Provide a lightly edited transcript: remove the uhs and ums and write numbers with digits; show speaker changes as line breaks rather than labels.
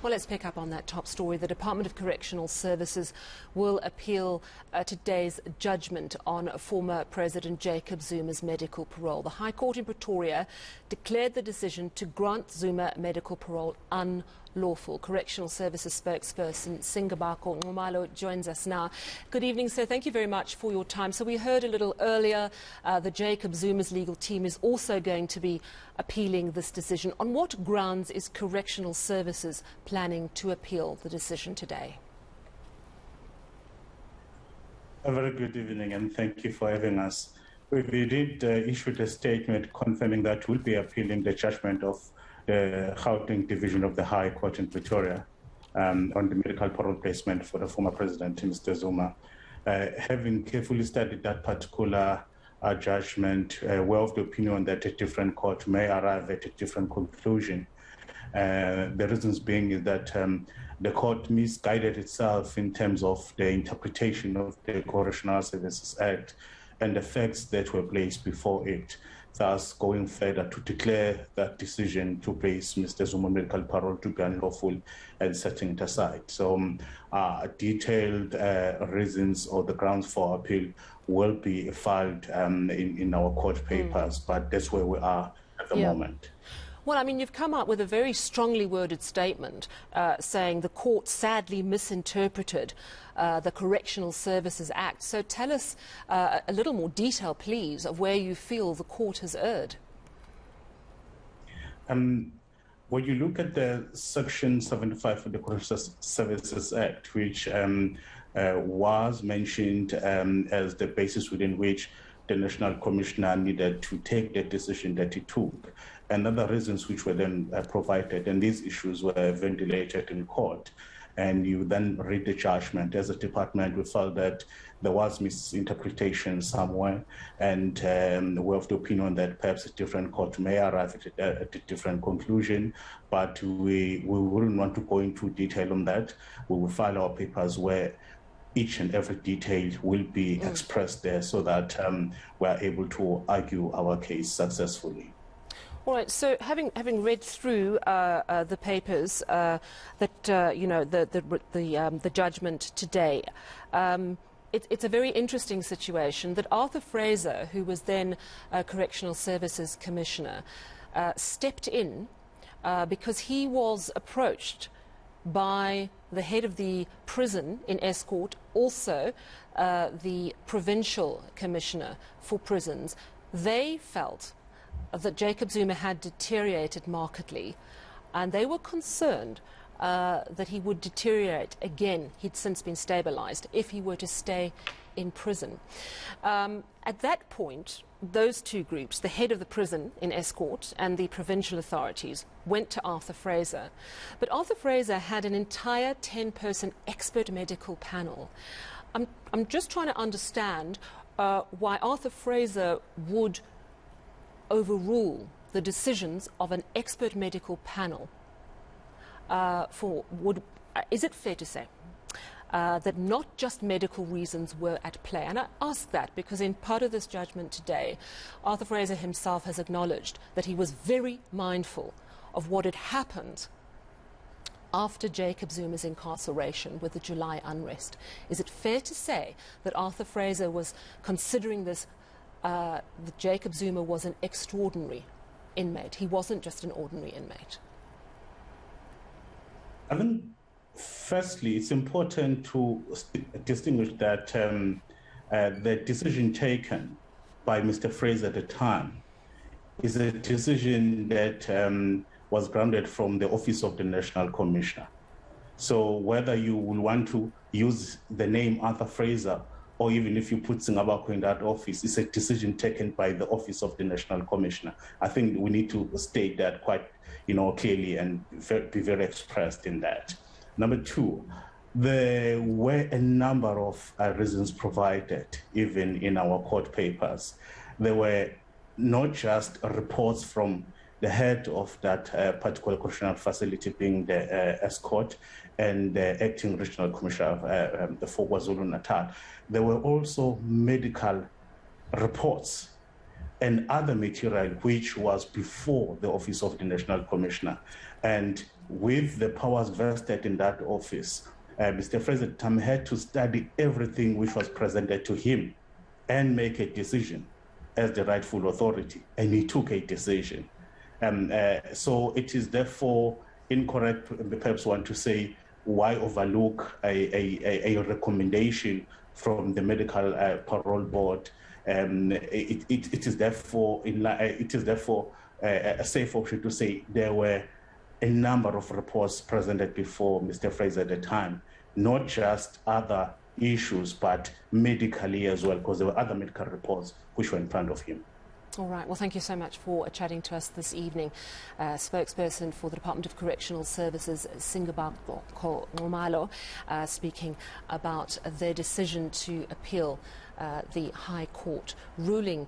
Well, let's pick up on that top story. The Department of Correctional Services will appeal today's judgment on former President Jacob Zuma's medical parole. The High Court in Pretoria declared the decision to grant Zuma medical parole unlawful. Correctional Services spokesperson Singabakho Nxumalo joins us now. Good evening, sir. Thank you very much for your time. So we heard a little earlier that Jacob Zuma's legal team is also going to be appealing this decision. On what grounds is Correctional Services planning to appeal the decision today?
A very good evening and thank you for having us. We did issued a statement confirming that we'll be appealing the judgment of the Gauteng Division of the High Court in Pretoria on the medical parole placement for the former President, Mr. Zuma. Having carefully studied that particular judgment, we're of the opinion that a different court may arrive at a different conclusion. The reasons being is that the court misguided itself in terms of the interpretation of the Correctional Services Act and the facts that were placed before it, thus going further to declare that decision to place Mr. Zuma medical parole to be unlawful and setting it aside. So detailed reasons or the grounds for appeal will be filed in our court papers, but that's where we are at the moment.
Well, I mean, you've come up with a very strongly worded statement saying the court sadly misinterpreted the Correctional Services Act. So tell us a little more detail, please, of where you feel the court has erred. When
you look at the Section 75 of the Correctional Services Act, which was mentioned as the basis within which the National Commissioner needed to take the decision that he took, and other reasons which were then provided, and these issues were ventilated in court. And you then read the judgment. As a department, we felt that there was misinterpretation somewhere, and we're of the opinion that perhaps a different court may arrive at a different conclusion, but we wouldn't want to go into detail on that. We will file our papers where each and every detail will be expressed there so that we are able to argue our case successfully.
All right. So, having read through the papers that you know the judgment today, it's a very interesting situation that Arthur Fraser, who was then Correctional Services Commissioner, stepped in because he was approached by the head of the prison in Escort, also the Provincial Commissioner for Prisons. They felt that Jacob Zuma had deteriorated markedly, and they were concerned that he would deteriorate again. He'd since been stabilized if he were to stay in prison. At that point, those two groups, the head of the prison in Escort and the provincial authorities, went to Arthur Fraser. But Arthur Fraser had an entire 10-person expert medical panel. I'm just trying to understand why Arthur Fraser would overrule the decisions of an expert medical panel. Is it fair to say that not just medical reasons were at play? And I ask that because in part of this judgment today, Arthur Fraser himself has acknowledged that he was very mindful of what had happened after Jacob Zuma's incarceration with the July unrest. Is it fair to say that Arthur Fraser was considering this, that Jacob Zuma was an extraordinary inmate? He wasn't just an ordinary inmate.
I think, firstly, it's important to distinguish that the decision taken by Mr. Fraser at the time is a decision that was grounded from the Office of the National Commissioner. So whether you will want to use the name Arthur Fraser, or even if you put Singabakho in that office, it's a decision taken by the Office of the National Commissioner. I think we need to state that quite, clearly and be very expressed in that. Number two, there were a number of reasons provided, even in our court papers. There were not just reports from the head of that particular correctional facility, being the Escort, and the acting regional commissioner for KwaZulu-Natal. There were also medical reports and other material which was before the Office of the National Commissioner. And with the powers vested in that office, Mr. Fraser Tam had to study everything which was presented to him and make a decision as the rightful authority, and he took a decision. So it is therefore incorrect, perhaps one to say, why overlook a recommendation from the medical parole board. It is therefore a safe option to say there were a number of reports presented before Mr. Fraser at the time, not just other issues, but medically as well, because there were other medical reports which were in front of him.
All right. Well, thank you so much for chatting to us this evening. Spokesperson for the Department of Correctional Services, Singabakho Nxumalo, speaking about their decision to appeal the High Court ruling.